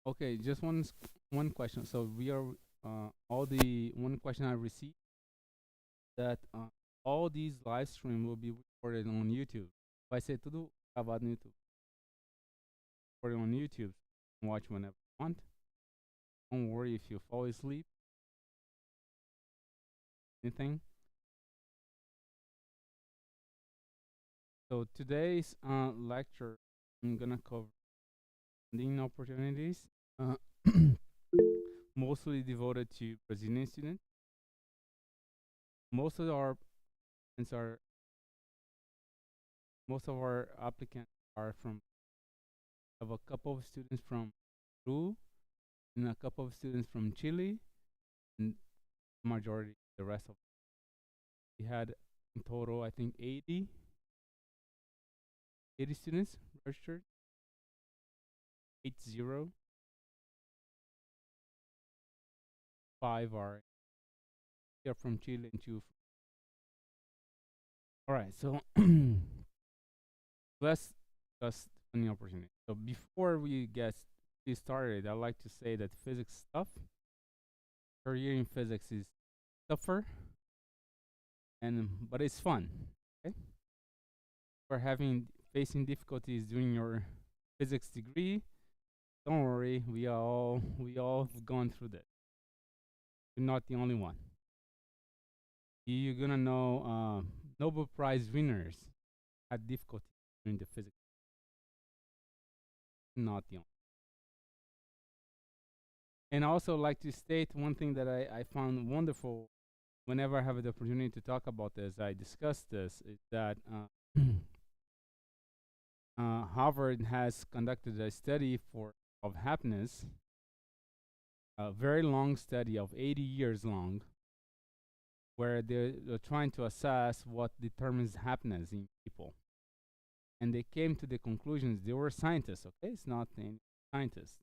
Okay, just one question. So we are all the one question I received that all these live stream will be recorded on YouTube. Vai ser tudo gravado no YouTube. Recorded on YouTube. Watch whenever you want. Don't worry if you fall asleep. Anything. So today's lecture, I'm gonna cover funding opportunities, uh, mostly devoted to Brazilian students. Most of our students are, most of our applicants are from. Have a couple of students from Peru and a couple of students from Chile, and majority the rest of. We had in total, I think 80 students registered. 80. 5 are here from Chile and two. All right, so let's discuss funding opportunity. So before we get started, I'd like to say that physics stuff, career in physics is tougher, and but it's fun. Okay, for having facing difficulties during your physics degree, don't worry, we all have gone through that. You're not the only one. You're gonna know Nobel Prize winners had difficulty during the physics. Not the only. And I also like to state one thing that I found wonderful whenever I have the opportunity to talk about this. I discuss this is that Harvard has conducted a study of happiness, a very long study of 80 years long, where they're trying to assess what determines happiness in people. And they came to the conclusions, they were scientists, okay? It's not any scientists.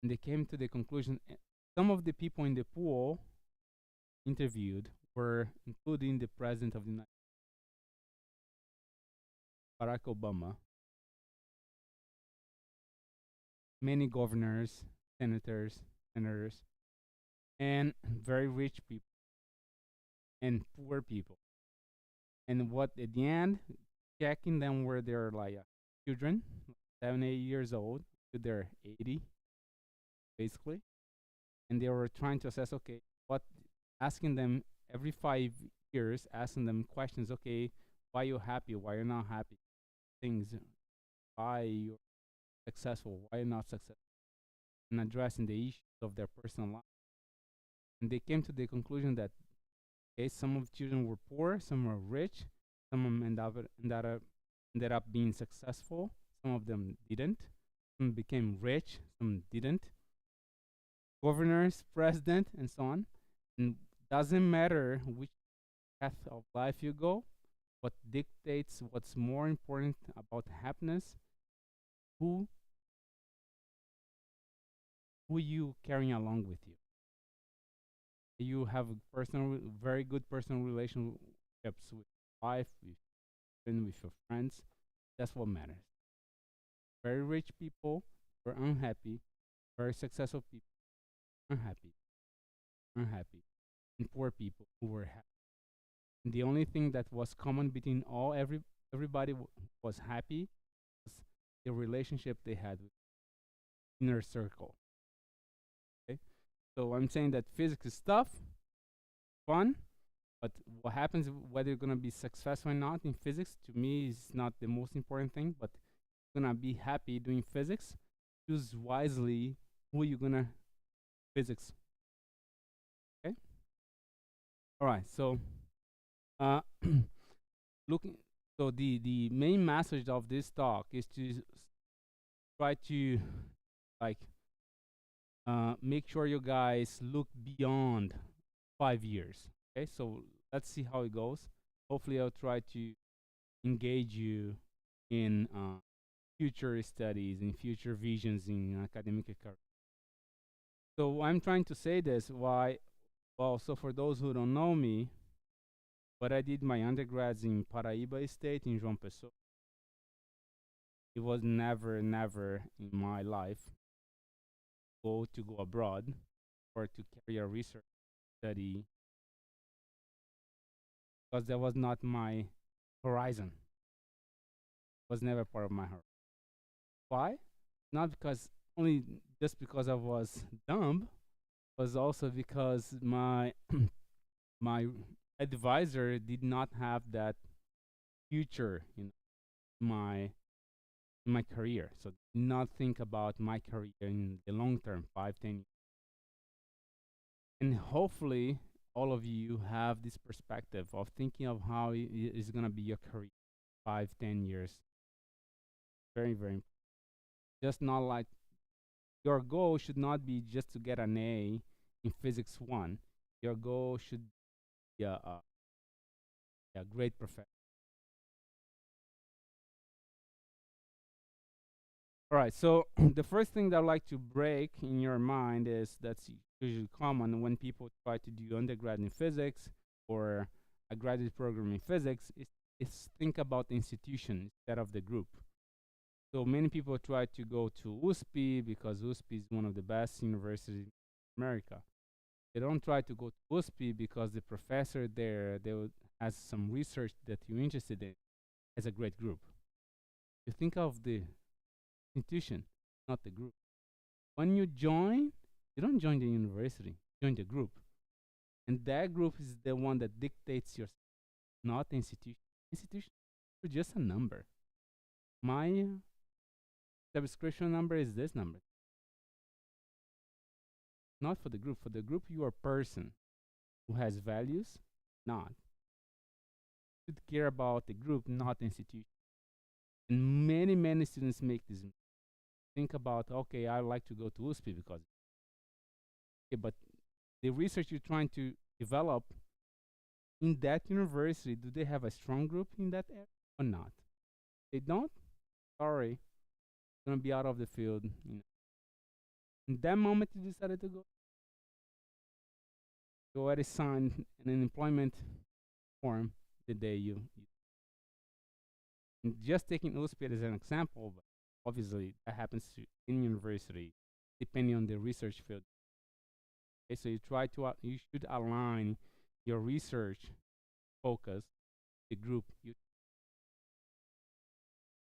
And they came to the conclusion some of the people in the pool interviewed were including the president of the United States, Barack Obama, many governors, senators, and very rich people and poor people. And what at the end, checking them where they're like children, 7, 8 years old, to their 80, basically. And they were trying to assess, okay, what, asking them every 5 years, asking them questions, okay, why you happy, why you're not happy, things, why you're successful, why you're not successful, and addressing the issues of their personal life. And they came to the conclusion that, okay, some of the children were poor, some were rich, some of them ended up being successful, some of them didn't, some became rich, some didn't, governors, president, and so on. And doesn't matter which path of life you go, what dictates what's more important about happiness, who you carrying along with you. You have very good personal relationships with wife, with your friends. That's what matters. Very rich people were unhappy. Very successful people unhappy, unhappy, and poor people who were happy. And the only thing that was common between everybody was happy was the relationship they had with inner circle. Okay, so I'm saying that physics is tough, fun, but what happens whether you're gonna be successful or not in physics to me is not the most important thing. But you're gonna be happy doing physics. Choose wisely who you're gonna physics. Okay. All right. So, uh, looking. So the main message of this talk is to try to like make sure you guys look beyond 5 years. Okay. So let's see how it goes. Hopefully, I'll try to engage you in future studies and future visions in academic career. So I'm trying to say this why. Well, so for those who don't know me, but I did my undergrads in Paraíba State in João Pessoa. It was never in my life go abroad or to carry a research study because that was not my horizon. Was never part of my horizon. Why? Not because only just because I was dumb, was also because my advisor did not have that future my in my career. So not think about my career in the long term, 5, 10 years. And hopefully all of you have this perspective of thinking of how is gonna be your career 5, 10 years. Very, very important. Just not like your goal should not be just to get an A in physics one. Your goal should be a great professor. All right, so the first thing that I'd like to break in your mind is that's usually common when people try to do undergrad in physics or a graduate program in physics is think about the institution instead of the group. So many people try to go to USP because USP is one of the best universities in America. They don't try to go to USP because the professor there has some research that you're interested in as a great group. You think of the institution, not the group. When you join, you don't join the university, you join the group. And that group is the one that dictates your, not the institution. Institution is just a number. My subscription number is this number. Not for the group. For the group, you are a person who has values, not. You should care about the group, not the institution. And many, many students make this think about, okay, I like to go to USP because, okay, but the research you're trying to develop in that university, do they have a strong group in that area or not? They don't? Sorry, gonna be out of the field. In that moment you decided to go, you already signed an employment form the day and just taking USP as an example, but obviously that happens to in university, depending on the research field. Okay, so you should align your research focus, the group,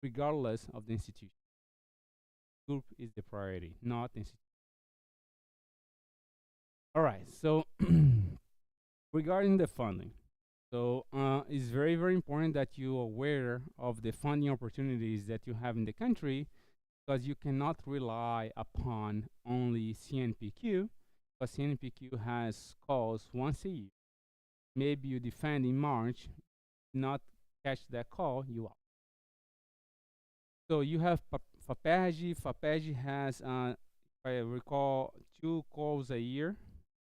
regardless of the institution. Group is the priority, not the institution. All right, so regarding the funding, so it's very, very important that you are aware of the funding opportunities that you have in the country because you cannot rely upon only CNPq because CNPq has calls once a year. Maybe you defend in March, not catch that call, you out. So you have FAPERJ. FAPERJ has, if I recall, 2 calls a year,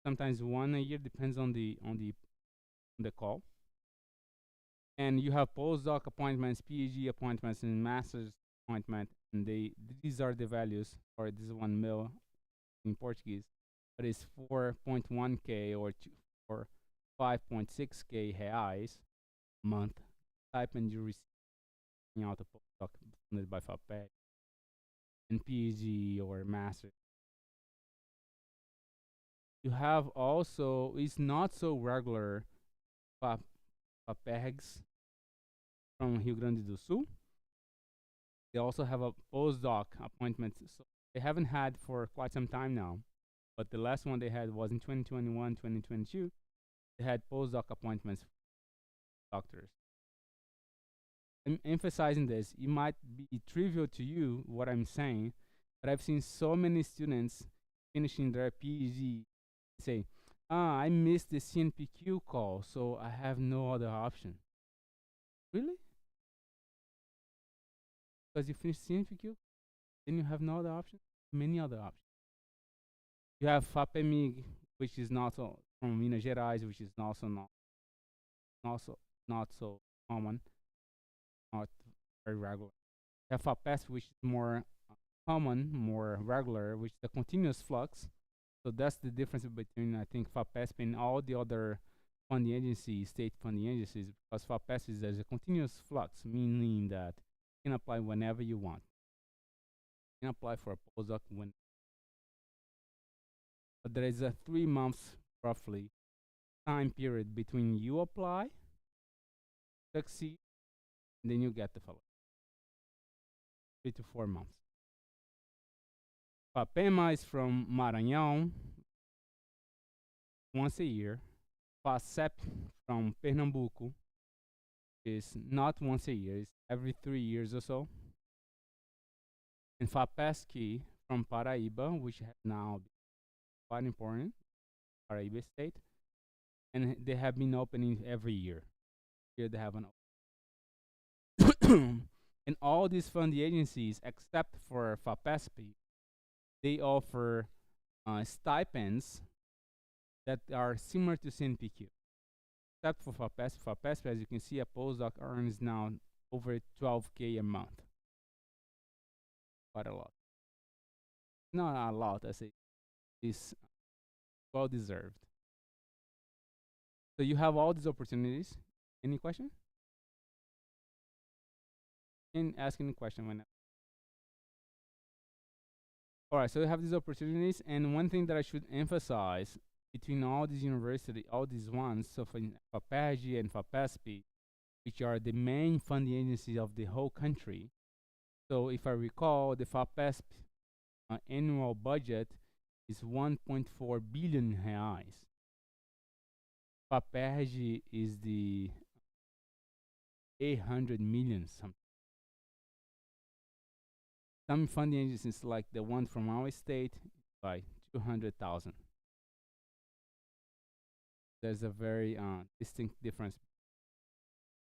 sometimes one a year, depends on the call. And you have postdoc appointments, PhD appointments, and master's appointment. And these are the values, or this is 1 mil in Portuguese, but it's 4.1k or 5.6k reais a month. Stipend you receive out a postdoc funded by FAPERJ and PhD or master. You have also, it's not so regular, FAPERGs from Rio Grande do Sul. They also have a postdoc appointment. So they haven't had for quite some time now, but the last one they had was in 2021, 2022. They had postdoc appointments for doctors. I'm emphasizing this. It might be trivial to you what I'm saying, but I've seen so many students finishing their PhD say, I missed the CNPq call, so I have no other option. Really? Because you finished CNPq, then you have no other option? Many other options. You have FAPEMIG, which is not so from Minas Gerais, which is also not so common, not very regular. You have FAPES, which is more common, more regular, which is a continuous flux. So that's the difference between, I think, FAPESP and all the other funding agencies, state funding agencies, because FAPESP is there's a continuous flux, meaning that you can apply whenever you want. You can apply for a postdoc when but there is a 3 months roughly time period between you apply, succeed, and then you get the fellowship. 3 to 4 months. FAPEMA is from Maranhão, once a year. FACEP from Pernambuco is not once a year, it's every 3 years or so. And FAPESC from Paraíba, which has now been quite important, Paraíba State, and they have been opening every year. Here they have an open. And all these funding agencies, except for FAPESP, they offer stipends that are similar to CNPq. Except for FAPESP. FAPESP, as you can see, a postdoc earns now over 12K a month. Quite a lot. Not a lot, I say. It's well deserved. So you have all these opportunities. Any question? Can ask any question whenever. All right, so you have these opportunities, and one thing that I should emphasize between all these universities, all these ones, so for FAPERJ and FAPESP, which are the main funding agencies of the whole country. So if I recall, the FAPESP annual budget is 1.4 billion reais. FAPERJ is the 800 million something. Some funding agencies, like the one from our state, by 200,000. There's a very distinct difference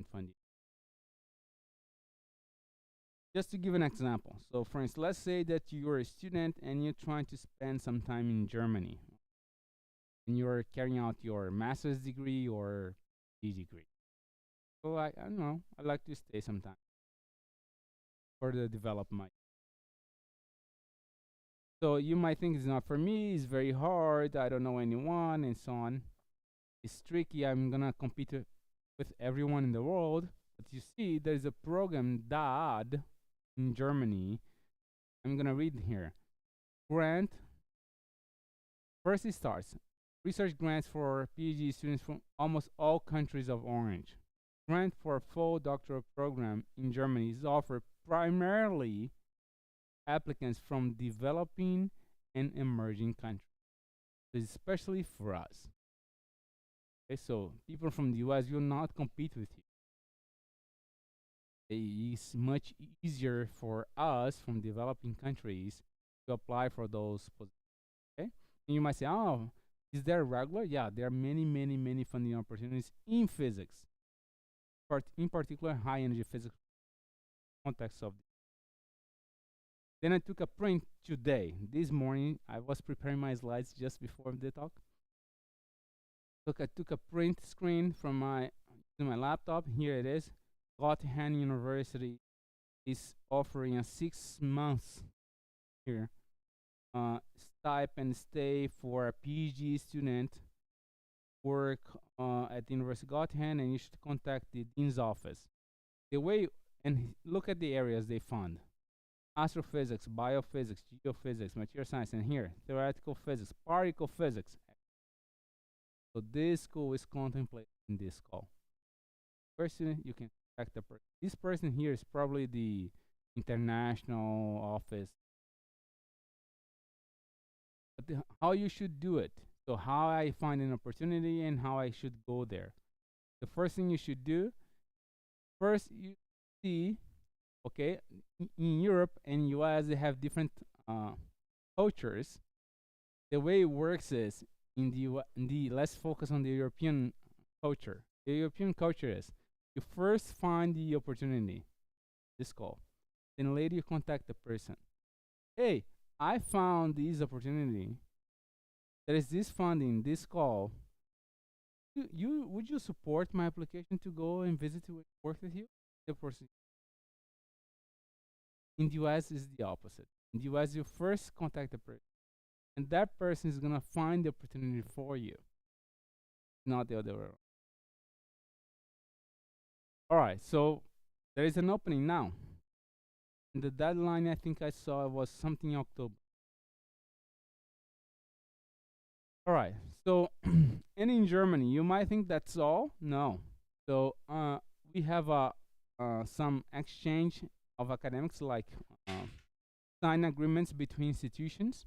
in funding. Just to give an example, so for instance, let's say that you're a student and you're trying to spend some time in Germany, and you're carrying out your master's degree or PhD degree. So I don't know, I'd like to stay some time, further develop my. So you might think it's not for me, it's very hard, I don't know anyone, and so on. It's tricky, I'm gonna compete with everyone in the world. But you see, there's a program, DAAD, in Germany. I'm gonna read here. Grant, first it starts. Research grants for PhD students from almost all countries of Orange. Grant for a full doctoral program in Germany is offered primarily applicants from developing and emerging countries, especially for us. Okay, so people from the US will not compete with you. It's much easier for us from developing countries to apply for those positions. Okay, and you might say, "Oh, is there regular?" Yeah, there are many, many, many funding opportunities in physics, in particular high energy physics context of. Then I took a print today. This morning, I was preparing my slides just before the talk. Look, I took a print screen from my laptop. Here it is. Göttingen University is offering a 6 months here stipend stay for a PhD student work at the University of Göttingen, and you should contact the dean's office. The way, and look at the areas they fund: astrophysics, biophysics, geophysics, material science, and here theoretical physics, particle physics. So this school is contemplated in this call. First student, you can contact the person. This person here is probably the international office. But how you should do it. So how I find an opportunity and how I should go there. The first thing you should do, first you see, okay, in Europe and US they have different cultures. The way it works is in the let's focus on the European culture. The European culture is you first find the opportunity, this call, then later you contact the person. Hey, I found this opportunity. There is this funding, this call. Would you support my application to go and visit to work with you? The person. In the US is the opposite. In the US you first contact the person, and that person is gonna find the opportunity for you, not the other way around. All right, so there is an opening now. And the deadline I think I saw was something October. All right. So, and in Germany, you might think that's all. No. So, we have some exchange of academics, like uh, sign agreements between institutions.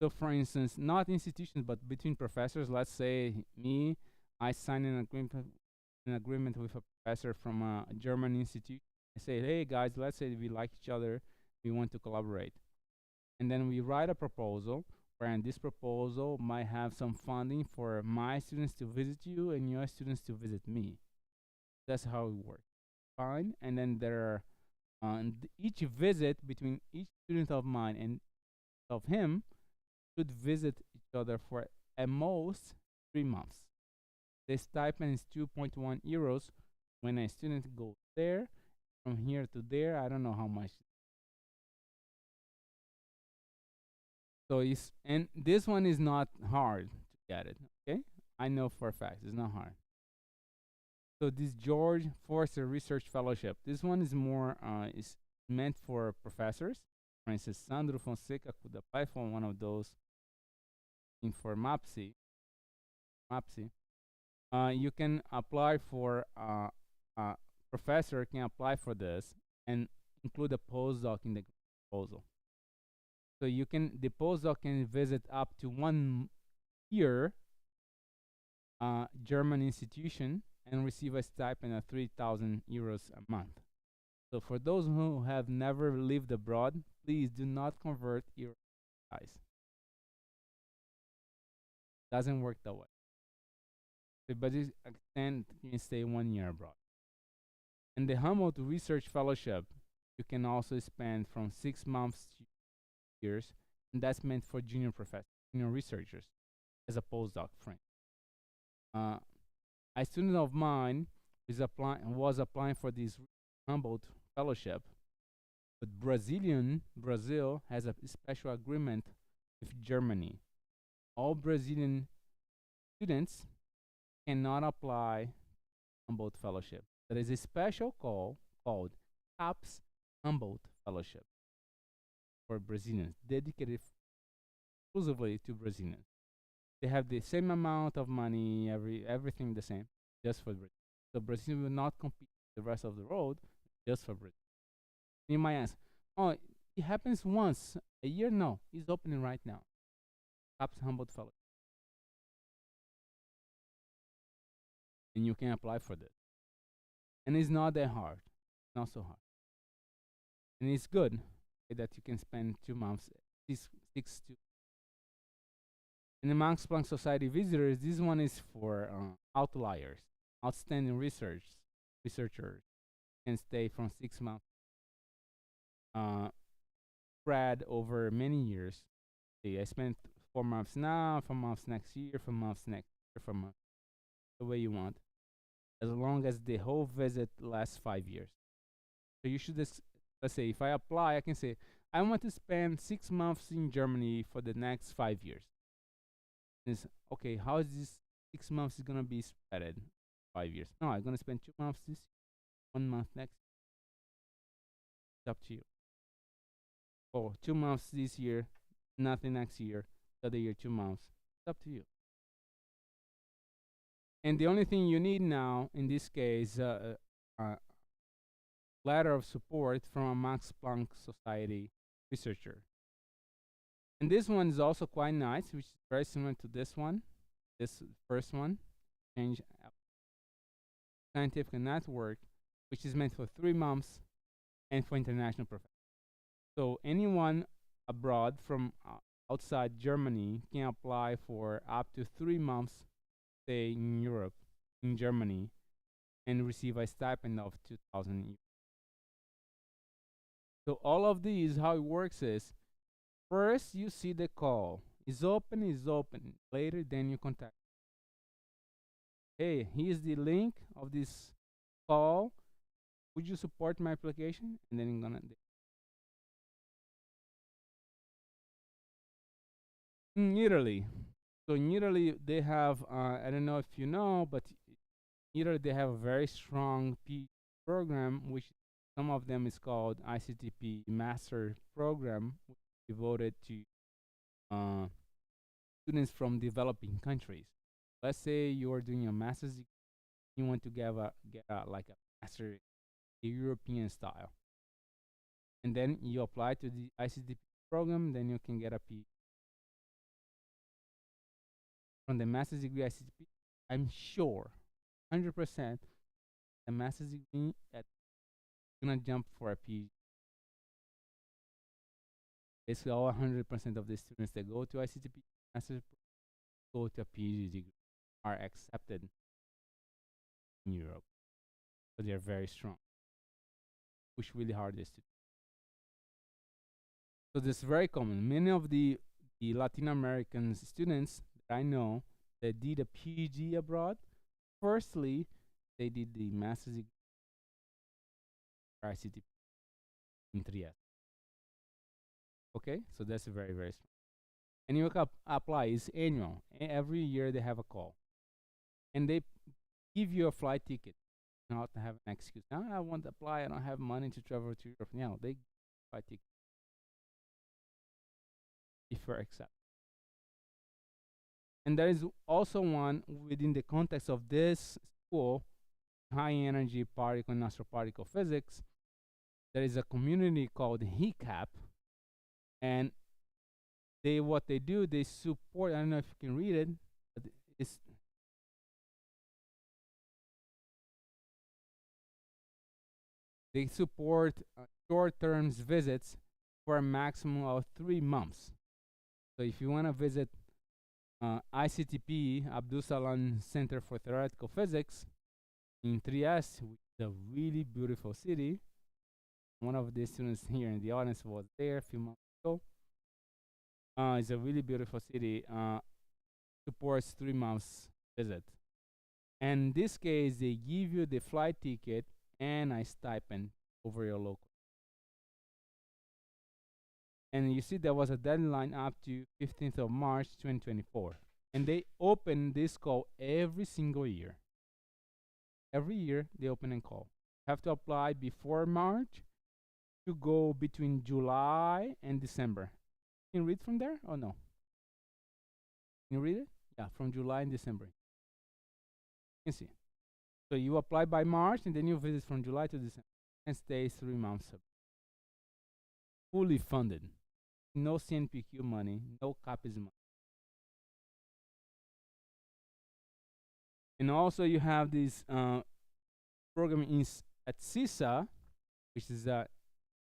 So, for instance, not institutions, but between professors. Let's say me, I sign an agreement with a professor from a German institute. I say, hey guys, let's say we like each other, we want to collaborate, and then we write a proposal. And this proposal might have some funding for my students to visit you and your students to visit me. That's how it works. Fine. And then there are each visit between each student of mine and of him should visit each other for at most 3 months. The stipend is 2.1 euros when a student goes there. From here to there, I don't know how much. So it's, and this one is not hard to get it. Okay, I know for a fact it's not hard. So this George Forster Research Fellowship, this one is more is meant for professors. For instance, Sandro Fonseca could apply for one of those in for MAPSI. MAPSI. You can apply for professor can apply for this and include a postdoc in the proposal. So you can the postdoc can visit up to 1 year German institution and receive a stipend of 3,000 euros a month. So for those who have never lived abroad, please do not convert your eyes. Doesn't work that way. So, but this extent can stay 1 year abroad. And the Humboldt Research Fellowship, you can also spend from 6 months to years, and that's meant for junior professors, junior researchers, as a postdoc friend. Uh, a student of mine was applying for this Humboldt Fellowship, but Brazil has a special agreement with Germany. All Brazilian students cannot apply Humboldt Fellowship. There is a special call called CAPS Humboldt Fellowship for Brazilians, dedicated exclusively to Brazilians. They have the same amount of money, everything the same, just for Brazil. So Brazil will not compete with the rest of the world, just for Brazil. You might ask, oh, it happens once a year? No, it's opening right now. CAPS Humboldt Fellowship. And you can apply for this. And it's not that hard. Not so hard. And it's good that you can spend 2 months, six to. And the Max Planck Society visitors, this one is for outliers, outstanding researchers can stay from 6 months, spread over many years. See, I spent 4 months now, 4 months next year, 4 months next year, 4 months, the way you want, as long as the whole visit lasts 5 years. So you should just, let's say, if I apply, I can say, I want to spend 6 months in Germany for the next 5 years. Is okay, how is this 6 months is gonna be spread 5 years? No, I'm gonna spend 2 months this, 1 month next. It's up to you. Or 2 months this year, nothing next year, the other year 2 months. It's up to you. And the only thing you need now, in this case, letter of support from a Max Planck Society researcher. And this one is also quite nice, which is very similar to this one, this first one, change scientific network, which is meant for 3 months and for international professors. So anyone abroad from outside Germany can apply for up to 3 months stay in Europe, in Germany, and receive a stipend of 2,000 euros. So all of these, how it works is, first you see the call. Is open. Later, then you contact. Hey, here's the link of this call. Would you support my application? And then you're gonna. In Italy. So in Italy, they have, I don't know if you know, but in Italy, they have a very strong P program, which some of them is called ICTP Master Program, devoted to students from developing countries. Let's say you are doing a master's degree, you want to get a like a master European style, and then you apply to the ICTP program, then you can get a P from the master's degree ICTP. I'm sure, 100%, the master's degree at gonna jump for a PhD. Basically, all 100% of the students that go to ICTP master's go to a PhD degree are accepted in Europe, but they are very strong. Push really hard this to. So this is very common. Many of the Latin American students that I know that did a PhD abroad, firstly, they did the master's degree at ICTP in Trieste. Okay, so that's very, very strong. And you can apply, it's annual. Every year they have a call. And they give you a flight ticket, not to have an excuse. Now I want to apply, I don't have money to travel to Europe. No, they give you a flight ticket if you're accepted. And there is also one within the context of this school, high energy particle and astroparticle physics. There is a community called HECAP, and what they do, they support, I don't know if you can read it, but it's they support short-term visits for a maximum of 3 months. So if you want to visit ICTP, Abdus Salam Center for Theoretical Physics in Trieste, which is a really beautiful city. One of the students here in the audience was there a few months ago. It's a really beautiful city. Supports 3 months visit. And in this case, they give you the flight ticket and a stipend over your local. And you see there was a deadline up to 15th of March 2024. And they open this call every single year. Every year they open and call. You have to apply before March to go between July and December. Can you read from there or no? Can you read it? Yeah, from July and December. You can see. So you apply by March and then you visit from July to December and stay 3 months. Fully funded. No CNPq money, no copies money. And also you have this program at CISA, which is the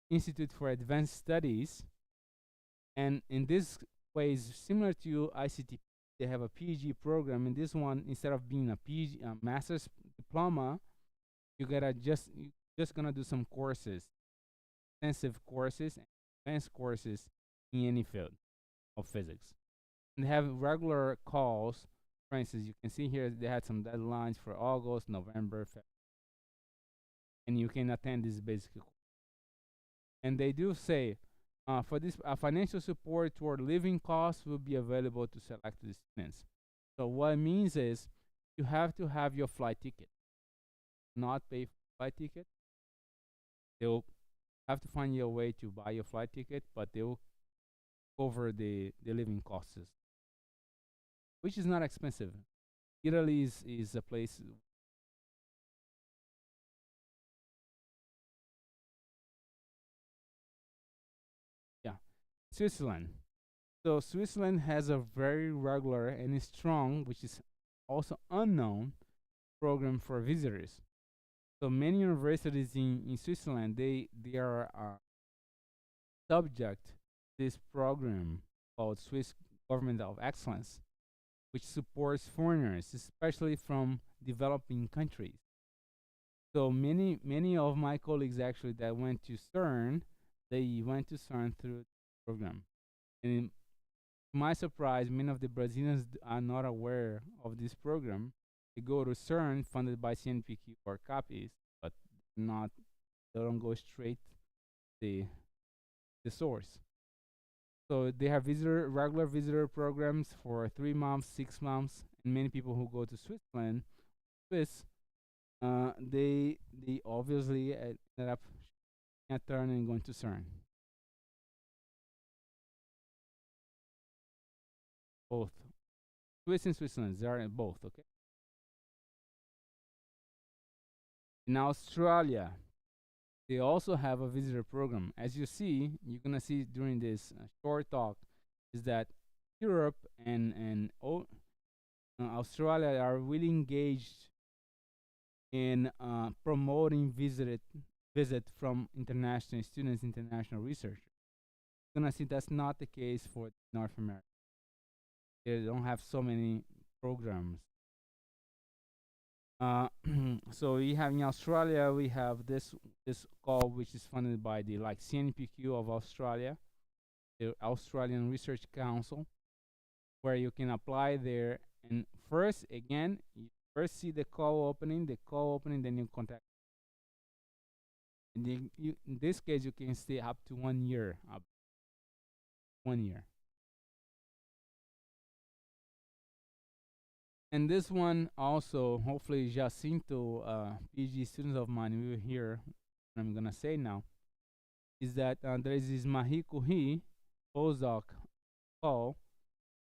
Institute for Advanced Studies. And in this way, is similar to ICTP. They have a PhD program. In this one, instead of being a PhD, a master's diploma, you're just gonna do some courses, intensive courses, and advanced courses in any field of physics. And they have regular calls. For instance, you can see here they had some deadlines for August, November, February, and you can attend this basic course. And they do say for this financial support toward living costs will be available to selected students. So what it means is you have to have your flight ticket, not pay for flight ticket. They'll have to find your way to buy your flight ticket, but they'll cover the living costs, which is not expensive. Italy is a place. Yeah, Switzerland. So Switzerland has a very regular and strong, which is also unknown, program for visitors. So many universities in Switzerland, they are subject to this program called Swiss Government of Excellence, which supports foreigners, especially from developing countries. So many of my colleagues actually that went to CERN, they went to CERN through the program. And to my surprise, many of the Brazilians are not aware of this program. They go to CERN funded by CNPq or copies, but not they don't go straight to the source. So they have regular visitor programs for 3 months, 6 months, and many people who go to Switzerland, they obviously ended up at turn and going to CERN. Both Swiss and Switzerland, they are in both. Okay. In Australia, they also have a visitor program. As you see, you're gonna see during this short talk, is that Europe and Australia are really engaged in promoting visit from international students, international researchers. You're gonna see that's not the case for North America. They don't have so many programs. Uh, so we have in Australia, we have this call which is funded by the like CNPq of Australia, the Australian Research Council, where you can apply there. And first, again, you first see the call opening, then you contact. And then in this case, you can stay up to 1 year, up 1 year. And this one also, hopefully, Jacinto, PhD students of mine, we will hear. I'm gonna say now is that there is this Marie Curie postdoc call,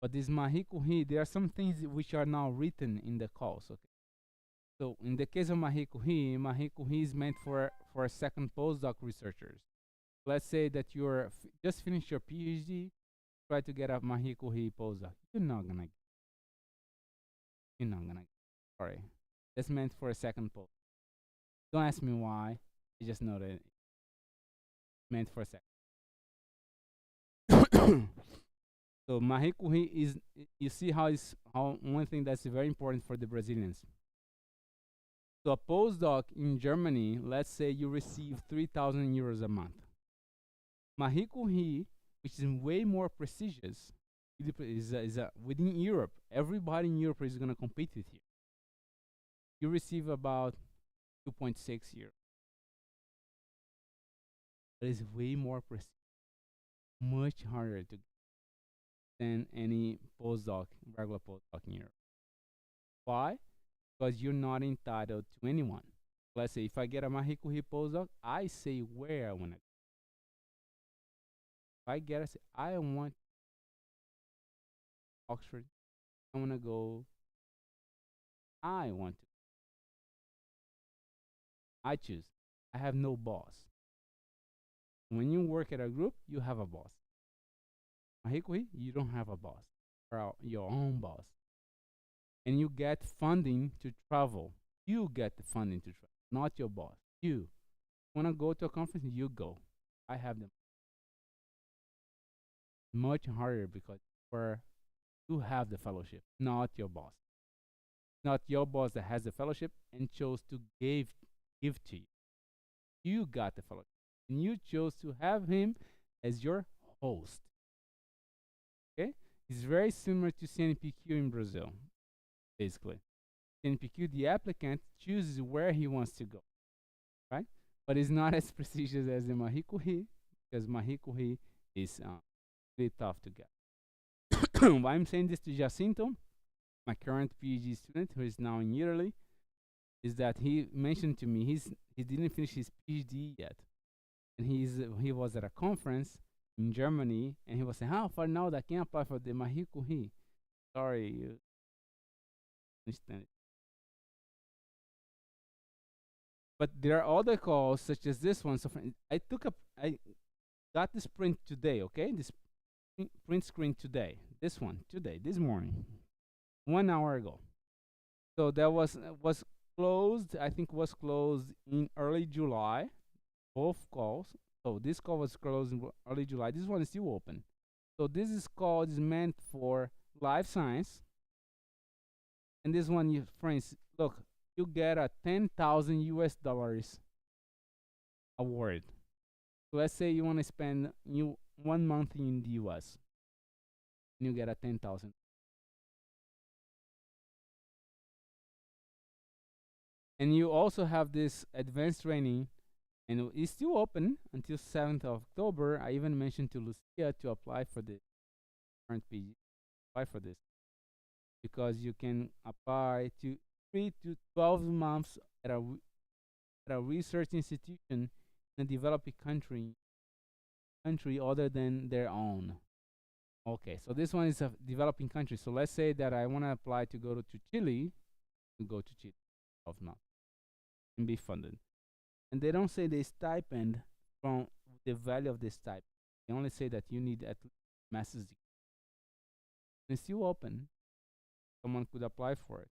but this Marie Curie, there are some things which are now written in the calls. Okay, so in the case of Marie Curie is meant for second postdoc researchers. Let's say that just finished your PhD, try to get a Marie Curie postdoc. You're not gonna. Sorry, that's meant for a second post. Don't ask me why. I just know that it's meant for a second. So Marie Curie is, you see how one thing that's very important for the Brazilians. So a postdoc in Germany, let's say you receive 3,000 euros a month. Marie Curie, which is way more prestigious, is within Europe. Everybody in Europe is gonna compete with you. You receive about 2.6 euros. That is way more prestigious, much harder to than any regular postdoc in Europe. Why? Because you're not entitled to anyone. Let's say if I get a Marie Curie postdoc, I say where I want to go. If I get, I say I want Oxford. I want to go. I want to. I choose. I have no boss. When you work at a group, you have a boss. Marie Curie, you don't have a boss. You're your own boss. And you get funding to travel. You get the funding to travel, not your boss. You want to go to a conference, you go. I have them. Much harder because you have the fellowship, not your boss. Not your boss that has the fellowship and chose to give to you. You got the fellowship, and you chose to have him as your host. Okay, it's very similar to CNPq in Brazil, basically. CNPq, the applicant chooses where he wants to go, right? But it's not as prestigious as the Marie Curie because Marie Curie is really tough to get. Why I'm saying this to Jacinto, my current PhD student who is now in Italy, is that he mentioned to me he didn't finish his PhD yet, and he was at a conference in Germany, and he was saying, "How far now that I can apply for the Marie Curie?" Sorry, you understand it. But there are other calls such as this one. So I got this print today. Okay, this print screen today. This one today, this morning, 1 hour ago. So that was closed. I think was closed in early July. Both calls. So this call was closed in early July. This one is still open. So this is meant for life science. And this one, you friends, look, you get a 10,000 US dollars award. So let's say you want to spend 1 month in the US, and you get a 10,000. And you also have this advanced training, and it's still open until 7th of October. I even mentioned to Lucia to apply for the current PG, apply for this, because you can apply to 3 to 12 months at a research institution in a developing country other than their own. Okay, so this one is a developing country. So let's say that I want to apply to go to Chile, to go to Chile, 12 months, and be funded. And they don't say the stipend from the value of the stipend. They only say that you need at least master's degree. It's still open. Someone could apply for it.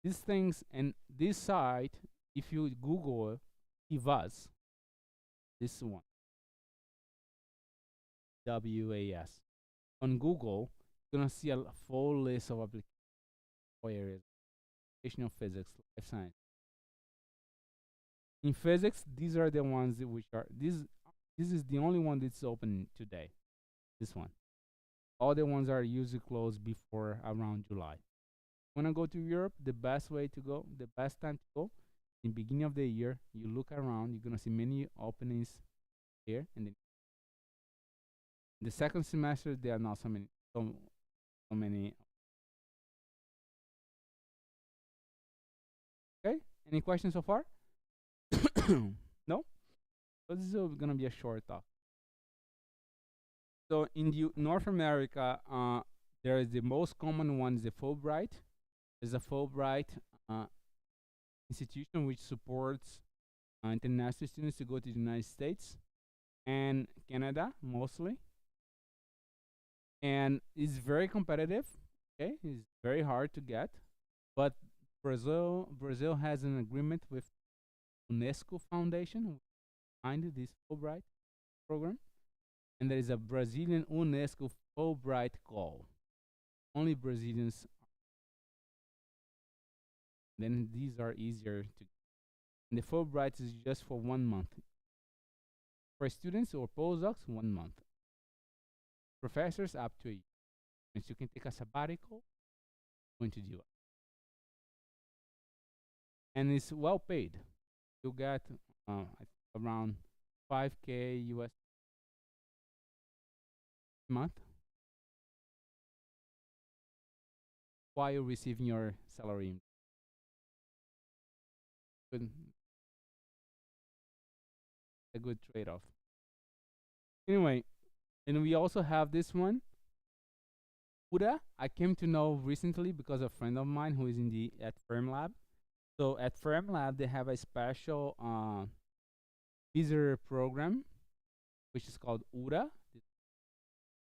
These things and this site, if you Google Queiroz, this one, WAS, on Google, you're gonna see a full list of application areas: educational physics, life science. In physics, these are the ones which are this. This is the only one that's open today. This one. All the ones are usually closed before around July. When I go to Europe, the best way to go, the best time to go, in the beginning of the year, you look around, you're gonna see many openings here, and then the second semester there are not so many. Okay, any questions so far? No. So this is gonna be a short talk. So in North America, there is the most common one is the Fulbright. There's a Fulbright uh, institution which supports international students to go to the United States and Canada mostly, and it's very competitive. Okay, it's very hard to get, but Brazil has an agreement with UNESCO Foundation behind this Fulbright program, and there is a Brazilian UNESCO Fulbright call. Only Brazilians. Then these are easier to. And the Fulbright is just for 1 month. For students or postdocs, 1 month. Professors up to a year. Means you can take a sabbatical, going to do it. And it's well paid. You get around 5K US a month while receiving your salary. Good, a good trade-off. Anyway, and we also have this one. UDA, I came to know recently because a friend of mine who is in the at FirmLab. So at FirmLab, they have a special visitor program, which is called UDA,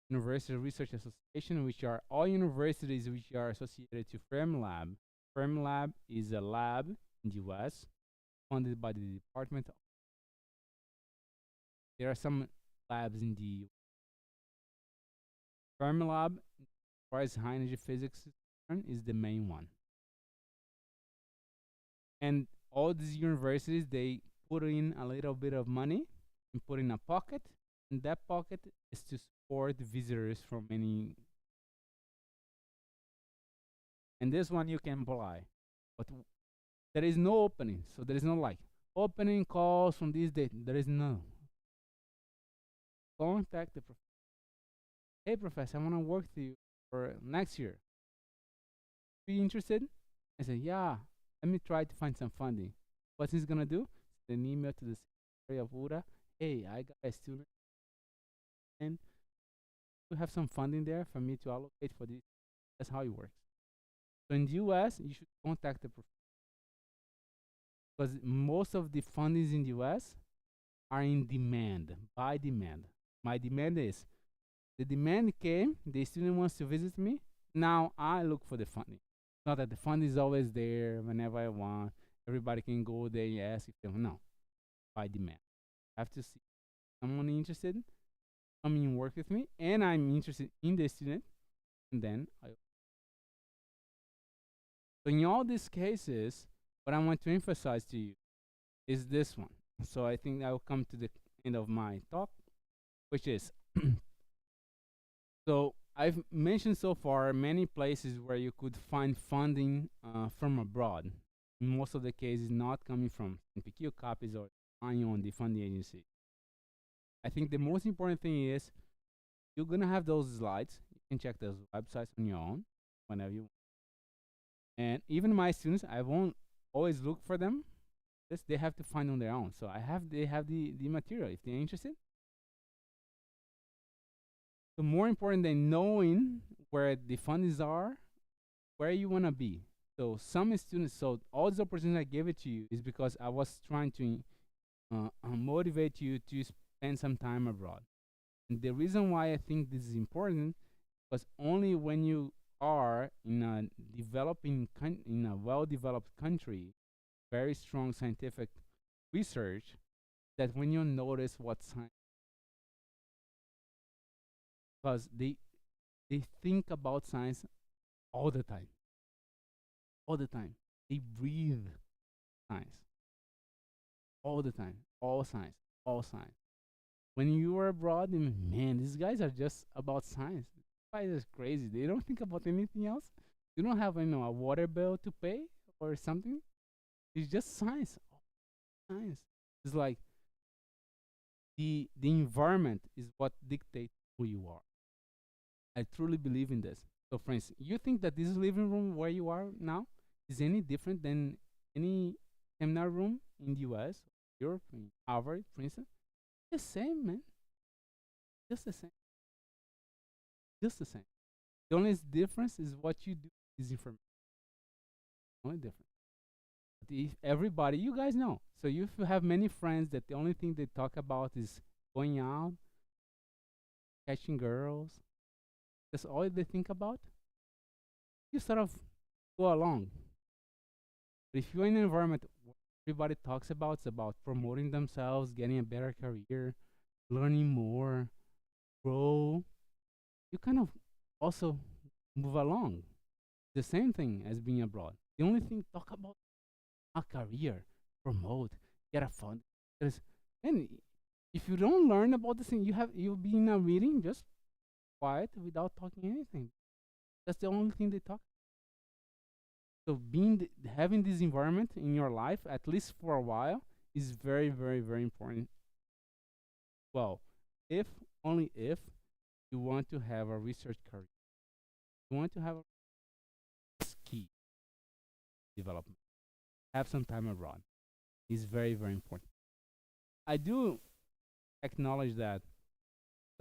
University Research Association, which are all universities which are associated to FirmLab. FirmLab is a lab in the US funded by the department. There are some labs in the FirmLab, as far as high energy physics is the main one. And all these universities, they put in a little bit of money and put in a pocket, and that pocket is to support visitors from any. And this one you can apply, but there is no opening, so there is no like opening calls from this date. There is no. Contact the professor. Hey, professor, I want to work with you for next year. Be interested? I said, yeah. Let me try to find some funding. What he's gonna do? Send an email to the Secretary of UDA. Hey, I got a student, and you have some funding there for me to allocate for this. That's how it works. So in the US, you should contact the professor because most of the fundings in the US are in demand, by demand. My demand is the demand came, the student wants to visit me. Now I look for the funding. Not that the fund is always there whenever I want. Everybody can go there and ask if they want. No, by demand. I have to see someone interested, come in and work with me, and I'm interested in the student, and then I. So in all these cases, what I want to emphasize to you is this one. So I think I will come to the end of my talk, which is so I've mentioned so far many places where you could find funding from abroad. In most of the cases, not coming from NPQ copies or relying on the funding agency. I think the most important thing is you're gonna have those slides. You can check those websites on your own whenever you want. And even my students, I won't always look for them. This they have to find on their own. So they have the material if they're interested. So more important than knowing where the funds are, where you want to be. So some students, so all these opportunities I gave it to you is because I was trying to motivate you to spend some time abroad. And the reason why I think this is important was only when you are in a in a well-developed country, very strong scientific research, that when you notice what science, because they think about science all the time, all the time. They breathe science all the time, all science, all science. When you are abroad, man, these guys are just about science. These guys are crazy. They don't think about anything else. You don't have, a water bill to pay or something. It's just science, science. It's like the environment is what dictates who you are. I truly believe in this. So, friends, you think that this living room where you are now is any different than any seminar room in the U.S., Europe, in Harvard, Princeton? The same, man. Just the same. Just the same. The only difference is what you do is information. Only difference. But if everybody, you guys know. So if you have many friends that the only thing they talk about is going out, catching girls, that's all they think about, you sort of go along. But if you're in an environment where everybody talks about, it's about promoting themselves, getting a better career, learning more, grow, you kind of also move along. The same thing as being abroad. The only thing talk about a career, promote, get a fund. And if you don't learn about this thing, you'll be in a meeting just quiet without talking anything. That's the only thing they talk. So having this environment in your life, at least for a while, is very, very, very important. Well, if only if you want to have a research career, you want to have a key development. Have some time abroad is very, very important. I do acknowledge that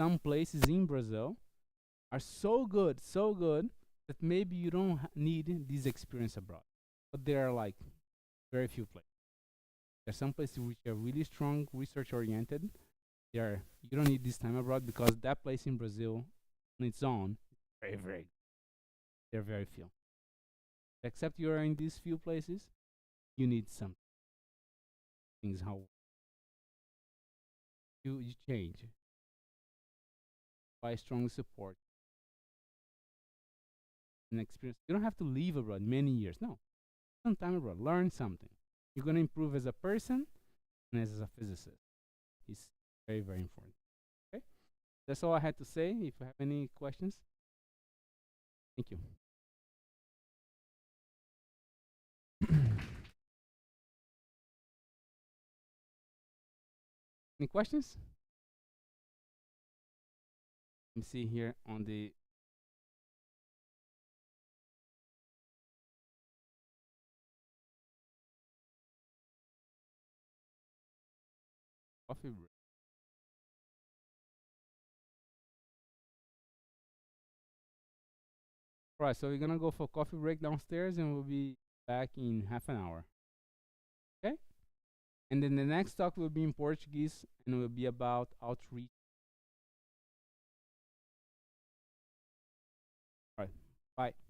some places in Brazil are so good that maybe you don't need this experience abroad. But there are like very few places. There are some places which are really strong research oriented. You don't need this time abroad because that place in Brazil on its own is very, very. There are very few. Except you are in these few places, you need some things how you change by strong support and experience. You don't have to live abroad many years. No, some time abroad. Learn something. You're gonna improve as a person and as a physicist. It's very, very important. Okay, that's all I had to say. If you have any questions, thank you. Any questions? Let me see here on the coffee break. All right, so we're gonna go for coffee break downstairs, and we'll be back in half an hour. Okay, and then the next talk will be in Portuguese, and it will be about outreach. All right, bye.